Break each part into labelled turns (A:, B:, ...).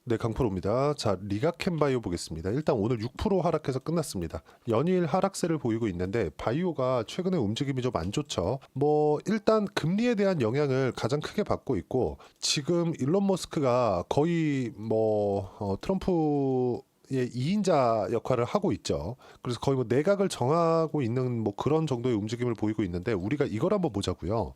A: 네, 강프로입니다. 자, 리가캔바이오 보겠습니다. 일단 오늘 6% 하락해서 끝났습니다. 연일 하락세를 보이고 있는데 바이오가 최근에 움직임이 좀 안 좋죠. 뭐 일단 금리에 대한 영향을 가장 크게 받고 있고 지금 일론 머스크가 거의 트럼프 의 2인자 역할을 하고 있죠. 그래서 거의 뭐 내각을 정하고 있는 뭐 그런 정도의 움직임을 보이고 있는데 우리가 이걸 한번 보자고요.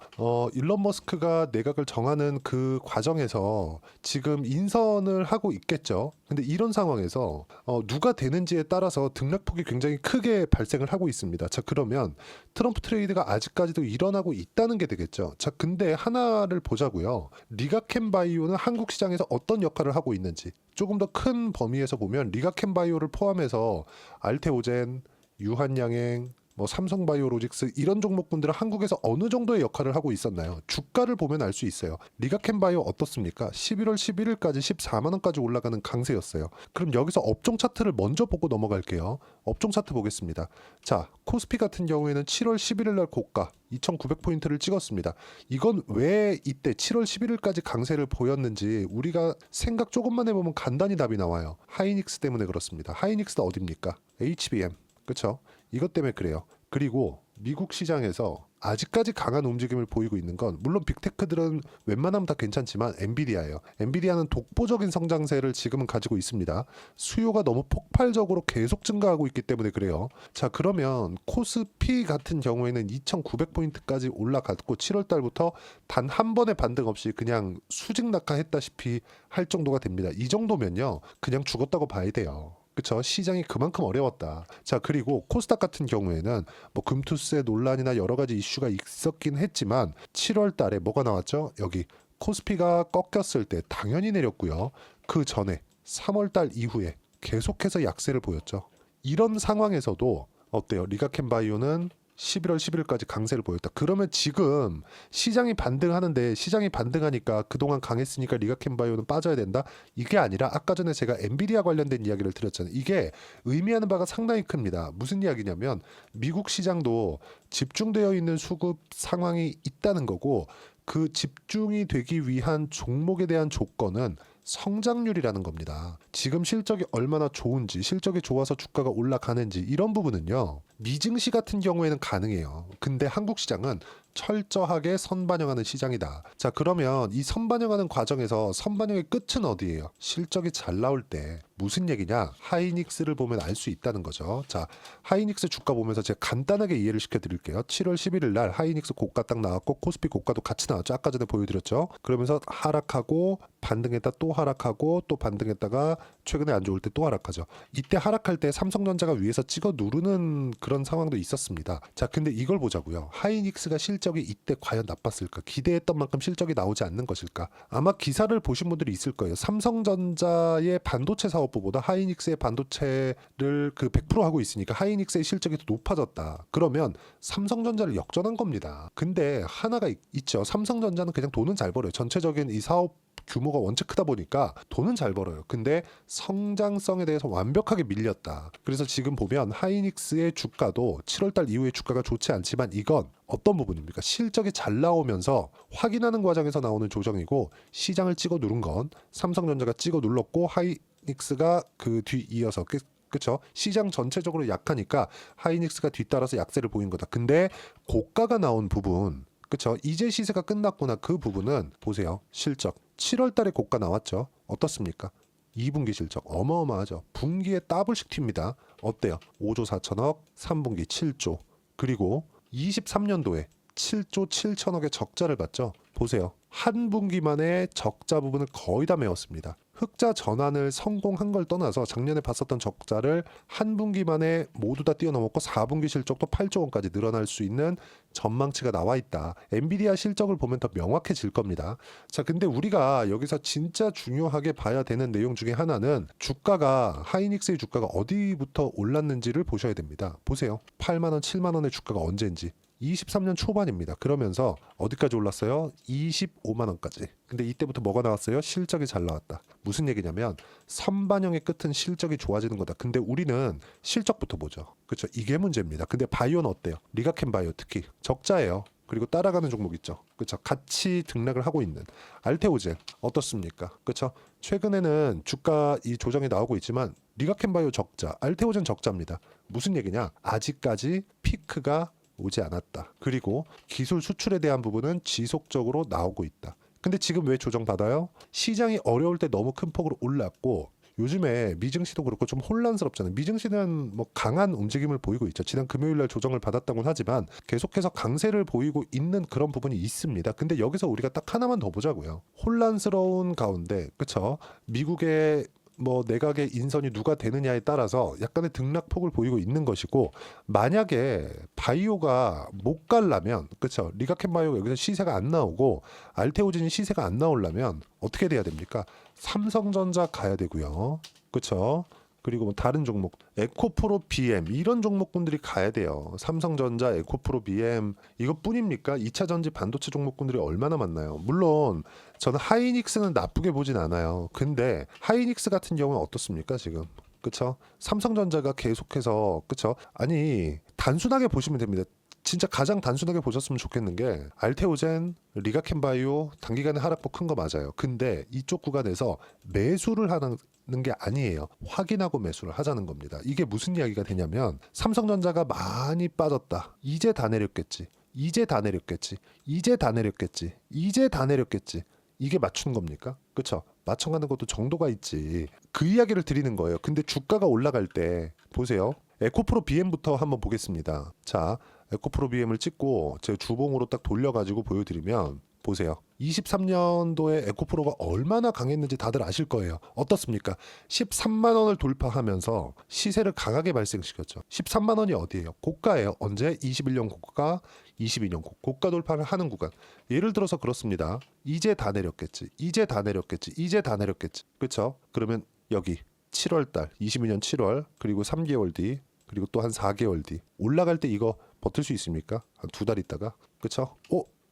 A: 일론 머스크가 내각을 정하는 그 과정에서 지금 인선을 하고 있겠죠. 근데 이런 상황에서 누가 되는지에 따라서 등락폭이 굉장히 크게 발생을 하고 있습니다. 자, 그러면 트럼프 트레이드가 아직까지도 일어나고 있다는 게 되겠죠. 자, 근데 하나를 보자고요. 리가캔바이오는 한국 시장에서 어떤 역할을 하고 있는지 조금 더 큰 범위에서 보면 리가캔바이오를 포함해서 알테오젠, 유한양행, 뭐 삼성바이오로직스 이런 종목군들은 한국에서 어느 정도의 역할을 하고 있었나요? 주가를 보면 알 수 있어요. 리가캔바이오 어떻습니까? 11월 11일까지 14만 원까지 올라가는 강세였어요. 그럼 여기서 업종 차트를 먼저 보고 넘어갈게요. 업종 차트 보겠습니다. 자, 코스피 같은 경우에는 7월 11일 날 고가 2,900포인트를 찍었습니다. 이건 왜 이때 7월 11일까지 강세를 보였는지 우리가 생각 조금만 해보면 간단히 답이 나와요. 하이닉스 때문에 그렇습니다. 하이닉스는 어딥니까? HBM. 그렇죠? 이것 때문에 그래요. 그리고 미국 시장에서 아직까지 강한 움직임을 보이고 있는 건 물론 빅테크들은 웬만하면 다 괜찮지만 엔비디아예요. 엔비디아는 독보적인 성장세를 지금은 가지고 있습니다. 수요가 너무 폭발적으로 계속 증가하고 있기 때문에 그래요. 자, 그러면 코스피 같은 경우에는 2,900포인트까지 올라갔고 7월 달부터 단 한 번의 반등 없이 그냥 수직 낙하했다시피 할 정도가 됩니다. 이 정도면요. 그냥 죽었다고 봐야 돼요. 그쵸? 시장이 그만큼 어려웠다. 자, 그리고 코스닥 같은 경우에는 뭐 금투세 논란이나 여러 가지 이슈가 있었긴 했지만 7월 달에 뭐가 나왔죠? 여기 코스피가 꺾였을 때 당연히 내렸고요. 그 전에 3월 달 이후에 계속해서 약세를 보였죠. 이런 상황에서도 어때요? 리가캔바이오는 11월 10일까지 강세를 보였다. 그러면 지금 시장이 반등하는데 시장이 반등하니까 그동안 강했으니까 리가캔바이오는 빠져야 된다? 이게 아니라 아까 전에 제가 엔비디아 관련된 이야기를 드렸잖아요. 이게 의미하는 바가 상당히 큽니다. 무슨 이야기냐면 미국 시장도 집중되어 있는 수급 상황이 있다는 거고 그 집중이 되기 위한 종목에 대한 조건은 성장률이라는 겁니다. 지금 실적이 얼마나 좋은지, 실적이 좋아서 주가가 올라가는지 이런 부분은요. 미증시 같은 경우에는 가능해요. 근데 한국 시장은 철저하게 선반영하는 시장이다. 자, 그러면 이 선반영하는 과정에서 선반영의 끝은 어디예요? 실적이 잘 나올 때 무슨 얘기냐? 하이닉스를 보면 알 수 있다는 거죠. 자, 하이닉스 주가 보면서 제가 간단하게 이해를 시켜드릴게요. 7월 11일 날 하이닉스 고가 딱 나왔고 코스피 고가도 같이 나왔죠. 아까 전에 보여드렸죠. 그러면서 하락하고 반등했다 또 하락하고 또 반등했다가 최근에 안 좋을 때 또 하락하죠. 이때 하락할 때 삼성전자가 위에서 찍어 누르는 그런 상황도 있었습니다. 자, 근데 이걸 보자고요. 하이닉스가 실적이 이때 과연 나빴을까? 기대했던 만큼 실적이 나오지 않는 것일까? 아마 기사를 보신 분들이 있을 거예요. 삼성전자의 반도체 사업부보다 하이닉스의 반도체를 그 100% 하고 있으니까 하이닉스의 실적이 더 높아졌다. 그러면 삼성전자를 역전한 겁니다. 근데 하나가 있죠. 삼성전자는 그냥 돈은 잘 벌어요. 전체적인 이 사업 규모가 원체 크다 보니까 돈은 잘 벌어요. 근데 성장성에 대해서 완벽하게 밀렸다. 그래서 지금 보면 하이닉스의 주가도 7월달 이후에 주가가 좋지 않지만 이건 어떤 부분입니까? 실적이 잘 나오면서 확인하는 과정에서 나오는 조정이고 시장을 찍어 누른 건 삼성전자가 찍어 눌렀고 하이닉스가 그 뒤 이어서 그쵸? 시장 전체적으로 약하니까 하이닉스가 뒤따라서 약세를 보인 거다. 근데 고가가 나온 부분 그쵸? 이제 시세가 끝났구나. 그 부분은 보세요. 실적. 7월 달에 고가 나왔죠. 어떻습니까? 2분기 실적 어마어마하죠. 분기에 더블씩 튑니다. 어때요? 5조 4천억, 3분기 7조. 그리고 23년도에 7조 7천억의 적자를 봤죠. 보세요. 한 분기만에 적자 부분을 거의 다 메웠습니다. 흑자 전환을 성공한 걸 떠나서 작년에 봤었던 적자를 한 분기 만에 모두 다 뛰어넘었고 4분기 실적도 8조 원까지 늘어날 수 있는 전망치가 나와 있다. 엔비디아 실적을 보면 더 명확해질 겁니다. 자, 근데 우리가 여기서 진짜 중요하게 봐야 되는 내용 중에 하나는 주가가 하이닉스의 주가가 어디부터 올랐는지를 보셔야 됩니다. 보세요. 8만 원, 7만 원의 주가가 언제인지. 23년 초반입니다. 그러면서 어디까지 올랐어요? 25만 원까지. 근데 이때부터 뭐가 나왔어요? 실적이 잘 나왔다. 무슨 얘기냐면 선반영의 끝은 실적이 좋아지는 거다. 근데 우리는 실적부터 보죠. 그렇죠? 이게 문제입니다. 근데 바이오는 어때요? 리가캔 바이오 특히 적자예요. 그리고 따라가는 종목 있죠. 그렇죠. 같이 등락을 하고 있는 알테오젠 어떻습니까? 그렇죠. 최근에는 주가 이 조정이 나오고 있지만 리가켄바이오 적자, 알테오젠 적자입니다. 무슨 얘기냐? 아직까지 피크가 오지 않았다. 그리고 기술 수출에 대한 부분은 지속적으로 나오고 있다. 근데 지금 왜 조정받아요? 시장이 어려울 때 너무 큰 폭으로 올랐고 요즘에 미증시도 그렇고 좀 혼란스럽잖아요. 미증시는 뭐 강한 움직임을 보이고 있죠. 지난 금요일 날 조정을 받았다고는 하지만 계속해서 강세를 보이고 있는 그런 부분이 있습니다. 근데 여기서 우리가 딱 하나만 더 보자고요. 혼란스러운 가운데, 그쵸? 미국의 뭐 내각의 인선이 누가 되느냐에 따라서 약간의 등락폭을 보이고 있는 것이고, 만약에 바이오가 못 가려면, 그쵸? 리가켄바이오가 여기서 시세가 안 나오고 알테오진이 시세가 안 나오려면 어떻게 돼야 됩니까? 삼성전자 가야 되고요. 그쵸? 그리고 뭐 다른 종목, 에코프로 BM 이런 종목군들이 가야 돼요. 삼성전자, 에코프로 BM 이것뿐입니까? 2차 전지 반도체 종목군들이 얼마나 많나요? 물론 저는 하이닉스는 나쁘게 보진 않아요. 근데 하이닉스 같은 경우는 어떻습니까, 지금? 그쵸? 삼성전자가 계속해서, 그쵸? 아니, 단순하게 보시면 됩니다. 진짜 가장 단순하게 보셨으면 좋겠는 게 알테오젠, 리가켄바이오 단기간에 하락폭 큰 거 맞아요. 근데 이쪽 구간에서 매수를 하는 게 아니에요. 확인하고 매수를 하자는 겁니다. 이게 무슨 이야기가 되냐면 삼성전자가 많이 빠졌다. 이제 다 내렸겠지. 이제 다 내렸겠지. 이제 다 내렸겠지. 이제 다 내렸겠지. 이게 맞춘 겁니까? 그쵸? 맞춰가는 것도 정도가 있지. 그 이야기를 드리는 거예요. 근데 주가가 올라갈 때 보세요. 에코프로 BM부터 한번 보겠습니다. 자, 에코프로 BM을 찍고 제 주봉으로 딱 돌려가지고 보여드리면 보세요. 23년도에 에코프로가 얼마나 강했는지 다들 아실 거예요. 어떻습니까? 13만 원을 돌파하면서 시세를 강하게 발생시켰죠. 13만 원이 어디예요? 고가예요. 언제? 21년 고가, 22년 고가 돌파를 하는 구간. 예를 들어서 그렇습니다. 이제 다 내렸겠지. 이제 다 내렸겠지. 이제 다 내렸겠지. 그렇죠? 그러면 여기 7월 달, 22년 7월, 그리고 3개월 뒤, 그리고 또 한 4개월 뒤 올라갈 때 이거 버틸 수 있습니까? 한 2달 있다가. 그렇죠?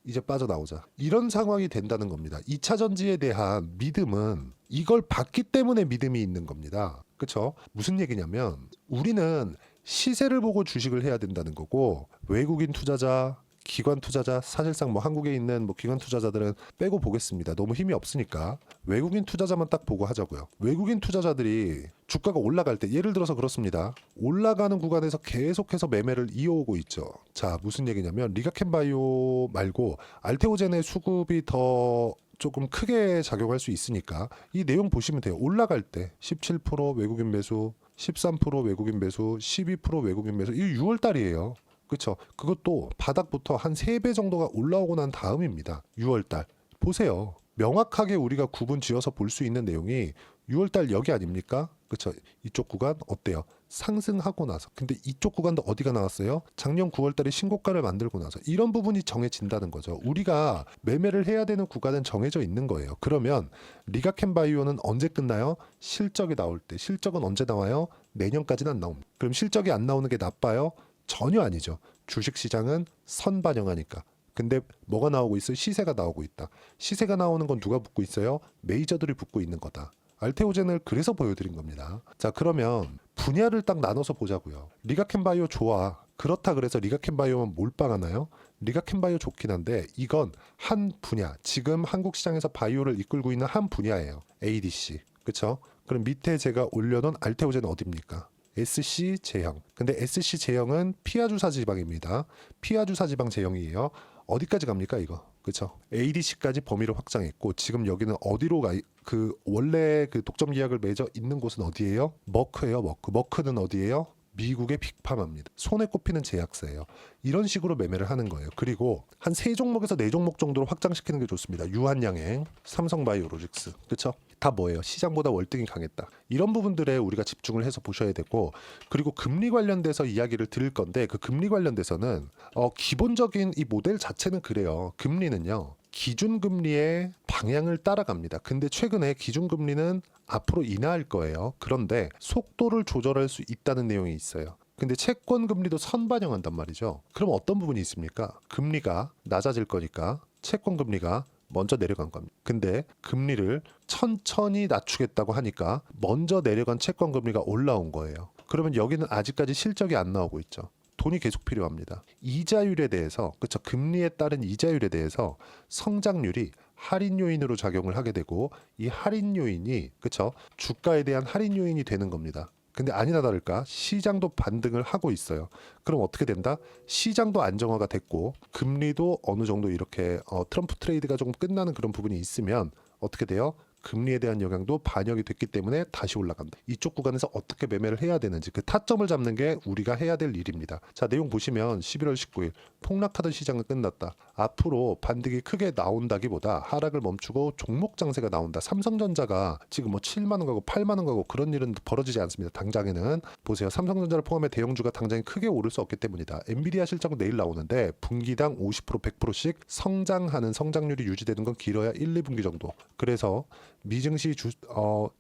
A: 이제 빠져나오자. 이런 상황이 된다는 겁니다. 2차 전지에 대한 믿음은 이걸 봤기 때문에 믿음이 있는 겁니다. 그렇죠? 무슨 얘기냐면 우리는 시세를 보고 주식을 해야 된다는 거고, 외국인 투자자, 기관 투자자, 사실상 뭐 한국에 있는 뭐 기관 투자자들은 빼고 보겠습니다. 너무 힘이 없으니까 외국인 투자자만 딱 보고 하자고요. 외국인 투자자들이 주가가 올라갈 때 예를 들어서 그렇습니다. 올라가는 구간에서 계속해서 매매를 이어오고 있죠. 자, 무슨 얘기냐면 리가켄바이오 말고 알테오젠의 수급이 더 조금 크게 작용할 수 있으니까 이 내용 보시면 돼요. 올라갈 때 17% 외국인 매수, 13% 외국인 매수, 12% 외국인 매수. 이게 6월 달이에요. 그렇죠. 그것도 바닥부터 한 3배 정도가 올라오고 난 다음입니다. 6월달. 보세요. 명확하게 우리가 구분 지어서 볼 수 있는 내용이 6월달 여기 아닙니까? 그렇죠. 이쪽 구간 어때요? 상승하고 나서. 근데 이쪽 구간도 어디가 나왔어요? 작년 9월달에 신고가를 만들고 나서. 이런 부분이 정해진다는 거죠. 우리가 매매를 해야 되는 구간은 정해져 있는 거예요. 그러면 리가켄바이오는 언제 끝나요? 실적이 나올 때. 실적은 언제 나와요? 내년까지는 안 나옵니다. 그럼 실적이 안 나오는 게 나빠요? 전혀 아니죠. 주식시장은 선반영하니까. 근데 뭐가 나오고 있어요? 시세가 나오고 있다. 시세가 나오는 건 누가 붙고 있어요? 메이저들이 붙고 있는 거다. 알테오젠을 그래서 보여드린 겁니다. 자, 그러면 분야를 딱 나눠서 보자고요. 리가켄바이오 좋아. 그렇다 그래서 리가켄바이오만 몰빵하나요? 리가켄바이오 좋긴 한데 이건 한 분야. 지금 한국 시장에서 바이오를 이끌고 있는 한 분야예요. ADC. 그렇죠? 그럼 밑에 제가 올려놓은 알테오젠은 어디입니까? SC 제형. 근데 SC 제형은 피하 주사 지방입니다. 피하 주사 지방 제형이에요. 어디까지 갑니까 이거? 그렇죠? ADC까지 범위를 확장했고 지금 여기는 어디로 그 원래 그 독점 계약을 맺어 있는 곳은 어디예요? 머크예요. 머크는 어디예요? 미국의 빅파마입니다. 손에 꼽히는 제약사예요. 이런 식으로 매매를 하는 거예요. 그리고 한 3종목에서 4종목 정도로 확장시키는 게 좋습니다. 유한양행, 삼성바이오로직스. 그렇죠? 다 뭐예요? 시장보다 월등히 강했다. 이런 부분들에 우리가 집중을 해서 보셔야 되고, 그리고 금리 관련돼서 이야기를 드릴 건데 그 금리 관련돼서는 기본적인 이 모델 자체는 그래요. 금리는요. 기준금리의 방향을 따라갑니다. 근데 최근에 기준금리는 앞으로 인하할 거예요. 그런데 속도를 조절할 수 있다는 내용이 있어요. 근데 채권 금리도 선반영한단 말이죠. 그럼 어떤 부분이 있습니까? 금리가 낮아질 거니까 채권 금리가 먼저 내려간 겁니다. 근데 금리를 천천히 낮추겠다고 하니까 먼저 내려간 채권 금리가 올라온 거예요. 그러면 여기는 아직까지 실적이 안 나오고 있죠. 돈이 계속 필요합니다. 이자율에 대해서, 그렇죠? 금리에 따른 이자율에 대해서 성장률이 할인 요인으로 작용을 하게 되고, 이 할인 요인이, 그렇죠? 주가에 대한 할인 요인이 되는 겁니다. 근데 아니나 다를까 시장도 반등을 하고 있어요. 그럼 어떻게 된다? 시장도 안정화가 됐고 금리도 어느 정도 이렇게 트럼프 트레이드가 조금 끝나는 그런 부분이 있으면 어떻게 돼요? 금리에 대한 영향도 반영이 됐기 때문에 다시 올라간다. 이쪽 구간에서 어떻게 매매를 해야 되는지 그 타점을 잡는 게 우리가 해야 될 일입니다. 자, 내용 보시면 11월 19일 폭락하던 시장은 끝났다. 앞으로 반등이 크게 나온다기보다 하락을 멈추고 종목 장세가 나온다. 삼성전자가 지금 뭐 7만 원 가고 8만 원 가고 그런 일은 벌어지지 않습니다. 당장에는 보세요. 삼성전자를 포함해 대형주가 당장에 크게 오를 수 없기 때문이다. 엔비디아 실적은 내일 나오는데 분기당 50% 100%씩 성장하는 성장률이 유지되는 건 길어야 1, 2분기 정도. 그래서 미증시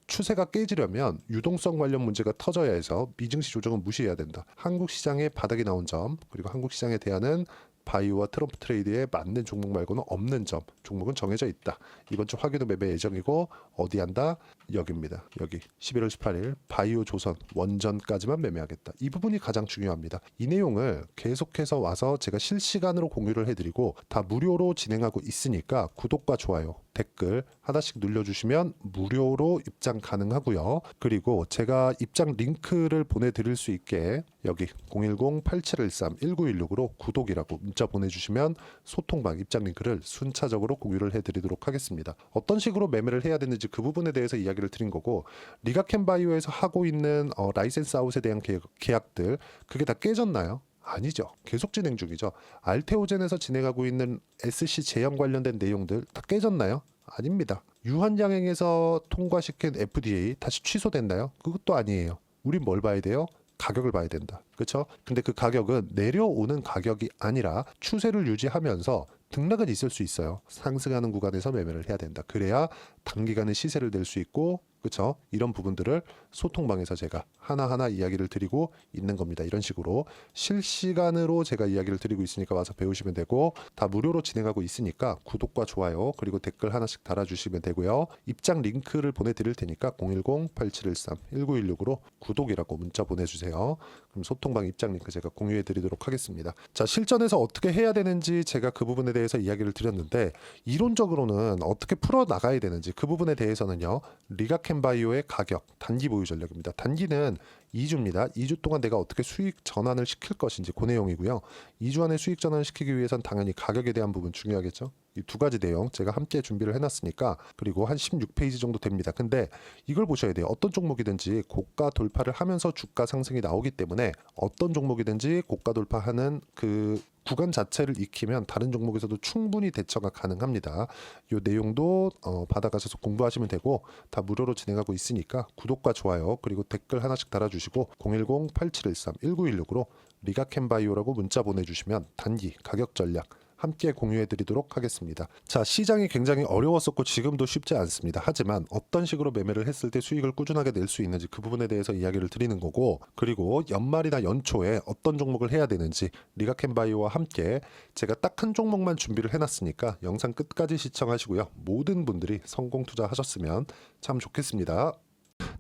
A: 추세가 깨지려면 유동성 관련 문제가 터져야 해서 미증시 조정은 무시해야 된다. 한국 시장의 바닥이 나온 점, 그리고 한국 시장에 대한 바이오와 트럼프 트레이드에 맞는 종목 말고는 없는 점, 종목은 정해져 있다. 이번 주 화기도 매매 예정이고 어디 한다? 여기입니다. 여기 11월 18일 바이오 조선 원전까지만 매매하겠다. 이 부분이 가장 중요합니다. 이 내용을 계속해서 와서 제가 실시간으로 공유를 해드리고 다 무료로 진행하고 있으니까 구독과 좋아요, 댓글 하나씩 눌러주시면 무료로 입장 가능하고요. 그리고 제가 입장 링크를 보내드릴 수 있게 여기 010-8713-1916으로 구독이라고 문자 보내주시면 소통방 입장 링크를 순차적으로 공유를 해드리도록 하겠습니다. 어떤 식으로 매매를 해야 되는지 그 부분에 대해서 이야기를 드린 거고, 리가켄바이오에서 하고 있는 라이센스 아웃에 대한 계약들 그게 다 깨졌나요? 아니죠. 계속 진행 중이죠. 알테오젠에서 진행하고 있는 SC 제형 관련된 내용들 다 깨졌나요? 아닙니다. 유한양행에서 통과시킨 FDA 다시 취소됐나요? 그것도 아니에요. 우린 뭘 봐야 돼요? 가격을 봐야 된다. 그렇죠? 근데 그 가격은 내려오는 가격이 아니라 추세를 유지하면서 등락은 있을 수 있어요. 상승하는 구간에서 매매를 해야 된다. 그래야 단기간에 시세를 낼 수 있고, 그렇죠? 이런 부분들을 소통방에서 제가 하나하나 이야기를 드리고 있는 겁니다. 이런 식으로 실시간으로 제가 이야기를 드리고 있으니까 와서 배우시면 되고, 다 무료로 진행하고 있으니까 구독과 좋아요 그리고 댓글 하나씩 달아주시면 되고요. 입장 링크를 보내드릴 테니까 010-8713-1916으로 구독이라고 문자 보내주세요. 그럼 소통방 입장 링크 제가 공유해 드리도록 하겠습니다. 자, 실전에서 어떻게 해야 되는지 제가 그 부분에 대해서 이야기를 드렸는데, 이론적으로는 어떻게 풀어나가야 되는지 그 부분에 대해서는요, 리가켄바이오의 가격 단기 보유 전략입니다. 단기는 2주입니다. 2주 동안 내가 어떻게 수익 전환을 시킬 것인지 그 내용이고요. 2주 안에 수익 전환을 시키기 위해선 당연히 가격에 대한 부분 중요하겠죠. 이 두 가지 내용 제가 함께 준비를 해놨으니까, 그리고 한 16페이지 정도 됩니다. 근데 이걸 보셔야 돼요. 어떤 종목이든지 고가 돌파를 하면서 주가 상승이 나오기 때문에 어떤 종목이든지 고가 돌파하는 그 구간 자체를 익히면 다른 종목에서도 충분히 대처가 가능합니다. 이 내용도 받아가셔서 공부하시면 되고, 다 무료로 진행하고 있으니까 구독과 좋아요 그리고 댓글 하나씩 달아주시고 010-8713-1916으로 리가켄바이오라고 문자 보내주시면 단기 가격 전략 함께 공유해 드리도록 하겠습니다. 자, 시장이 굉장히 어려웠었고 지금도 쉽지 않습니다. 하지만 어떤 식으로 매매를 했을 때 수익을 꾸준하게 낼 수 있는지 그 부분에 대해서 이야기를 드리는 거고, 그리고 연말이나 연초에 어떤 종목을 해야 되는지 리가켄바이오와 함께 제가 딱 한 종목만 준비를 해놨으니까 영상 끝까지 시청하시고요. 모든 분들이 성공 투자하셨으면 참 좋겠습니다.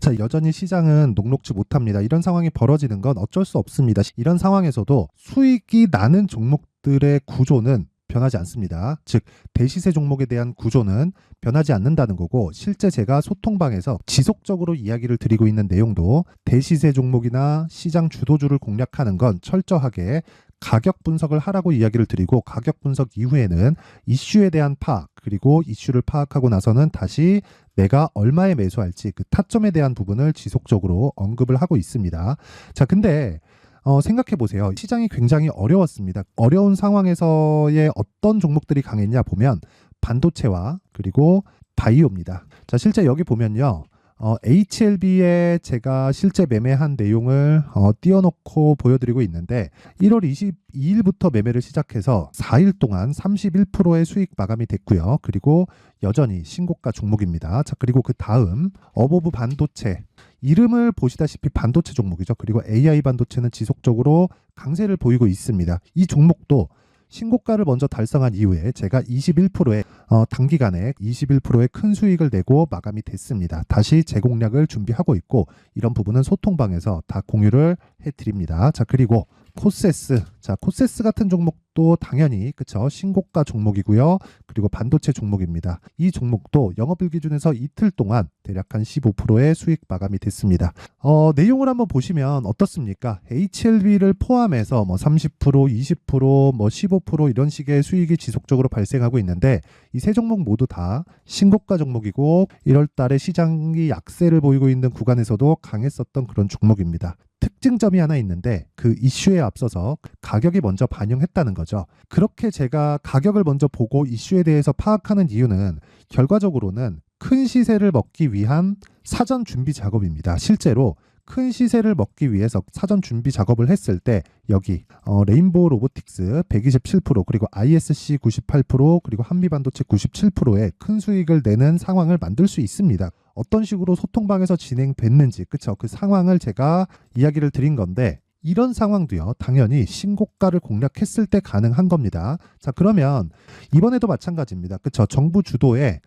B: 자, 여전히 시장은 녹록지 못합니다. 이런 상황이 벌어지는 건 어쩔 수 없습니다. 이런 상황에서도 수익이 나는 종목들의 구조는 변하지 않습니다. 즉, 대시세 종목에 대한 구조는 변하지 않는다는 거고, 실제 제가 소통방에서 지속적으로 이야기를 드리고 있는 내용도 대시세 종목이나 시장 주도주를 공략하는 건 철저하게 가격 분석을 하라고 이야기를 드리고, 가격 분석 이후에는 이슈에 대한 파악, 그리고 이슈를 파악하고 나서는 다시 내가 얼마에 매수할지 그 타점에 대한 부분을 지속적으로 언급을 하고 있습니다. 자, 근데 생각해 보세요. 시장이 굉장히 어려웠습니다. 어려운 상황에서의 어떤 종목들이 강했냐 보면 반도체와 그리고 바이오입니다. 자, 실제 여기 보면요. HLB에 제가 실제 매매한 내용을 띄워놓고 보여드리고 있는데, 1월 22일부터 매매를 시작해서 4일 동안 31%의 수익 마감이 됐고요. 그리고 여전히 신고가 종목입니다. 자, 그리고 그 다음 어보브 반도체, 이름을 보시다시피 반도체 종목이죠. 그리고 AI 반도체는 지속적으로 강세를 보이고 있습니다. 이 종목도 신고가를 먼저 달성한 이후에 제가 21%의 단기간에 21%의 큰 수익을 내고 마감이 됐습니다. 다시 재공략을 준비하고 있고, 이런 부분은 소통방에서 다 공유를 해드립니다. 자, 그리고 코세스. 자, 코세스 같은 종목도 당연히 그쵸, 신고가 종목이고요. 그리고 반도체 종목입니다. 이 종목도 영업일 기준에서 이틀 동안 대략 한 15%의 수익 마감이 됐습니다. 내용을 한번 보시면 어떻습니까? HLB를 포함해서 뭐 30%, 20%, 뭐 15% 이런 식의 수익이 지속적으로 발생하고 있는데 이 세 종목 모두 다 신고가 종목이고 1월 달에 시장이 약세를 보이고 있는 구간에서도 강했었던 그런 종목입니다. 특징점이 하나 있는데 그 이슈에 앞서서 가격이 먼저 반영했다는 거죠. 그렇게 제가 가격을 먼저 보고 이슈에 대해서 파악하는 이유는 결과적으로는 큰 시세를 먹기 위한 사전 준비 작업입니다. 실제로 큰 시세를 먹기 위해서 사전 준비 작업을 했을 때 여기 레인보우 로보틱스 127% 그리고 ISC 98% 그리고 한미반도체 97%의 큰 수익을 내는 상황을 만들 수 있습니다. 어떤 식으로 소통방에서 진행됐는지 그쵸, 그 상황을 제가 이야기를 드린 건데 이런 상황도요 당연히 신고가를 공략했을 때 가능한 겁니다. 자, 그러면 이번에도 마찬가지입니다. 그쵸, 정부 주도의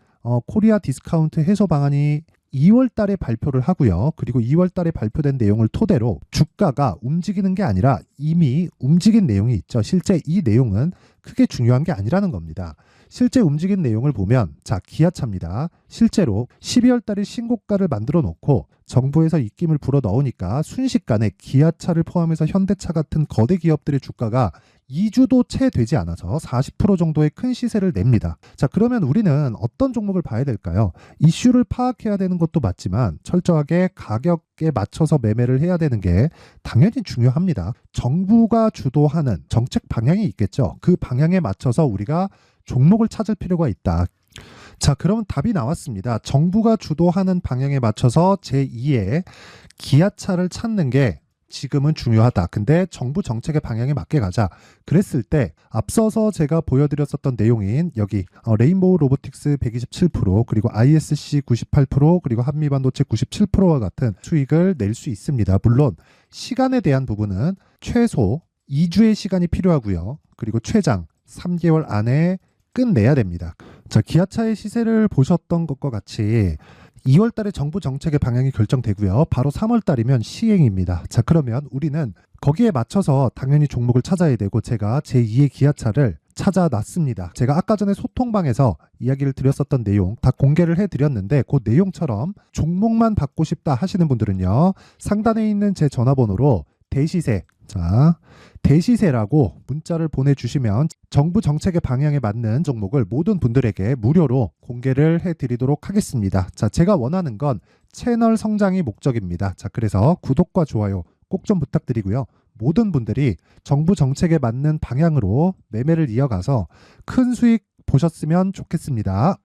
B: 코리아 디스카운트 해소 방안이 2월 달에 발표를 하고요. 그리고 2월 달에 발표된 내용을 토대로 주가가 움직이는 게 아니라 이미 움직인 내용이 있죠. 실제 이 내용은 크게 중요한 게 아니라는 겁니다. 실제 움직인 내용을 보면 자, 기아차입니다. 실제로 12월 달에 신고가를 만들어 놓고 정부에서 입김을 불어 넣으니까 순식간에 기아차를 포함해서 현대차 같은 거대 기업들의 주가가 2주도 채 되지 않아서 40% 정도의 큰 시세를 냅니다. 자, 그러면 우리는 어떤 종목을 봐야 될까요? 이슈를 파악해야 되는 것도 맞지만 철저하게 가격에 맞춰서 매매를 해야 되는 게 당연히 중요합니다. 정부가 주도하는 정책 방향이 있겠죠. 그 방향에 맞춰서 우리가 종목을 찾을 필요가 있다. 자, 그럼 답이 나왔습니다. 정부가 주도하는 방향에 맞춰서 제2의 기아차를 찾는 게 지금은 중요하다. 근데 정부 정책의 방향에 맞게 가자. 그랬을 때 앞서서 제가 보여드렸었던 내용인 여기 레인보우 로보틱스 127% 그리고 ISC 98% 그리고 한미반도체 97%와 같은 수익을 낼 수 있습니다. 물론 시간에 대한 부분은 최소 2주의 시간이 필요하고요. 그리고 최장 3개월 안에 끝내야 됩니다. 자, 기아차의 시세를 보셨던 것과 같이 2월 달에 정부 정책의 방향이 결정되고요. 바로 3월 달이면 시행입니다. 자, 그러면 우리는 거기에 맞춰서 당연히 종목을 찾아야 되고 제가 제2의 기아차를 찾아놨습니다. 제가 아까 전에 소통방에서 이야기를 드렸었던 내용 다 공개를 해드렸는데 그 내용처럼 종목만 받고 싶다 하시는 분들은요. 상단에 있는 제 전화번호로 대시세, 자, 대시세라고 문자를 보내주시면 정부 정책의 방향에 맞는 종목을 모든 분들에게 무료로 공개를 해드리도록 하겠습니다. 자, 제가 원하는 건 채널 성장이 목적입니다. 자, 그래서 구독과 좋아요 꼭 좀 부탁드리고요. 모든 분들이 정부 정책에 맞는 방향으로 매매를 이어가서 큰 수익 보셨으면 좋겠습니다.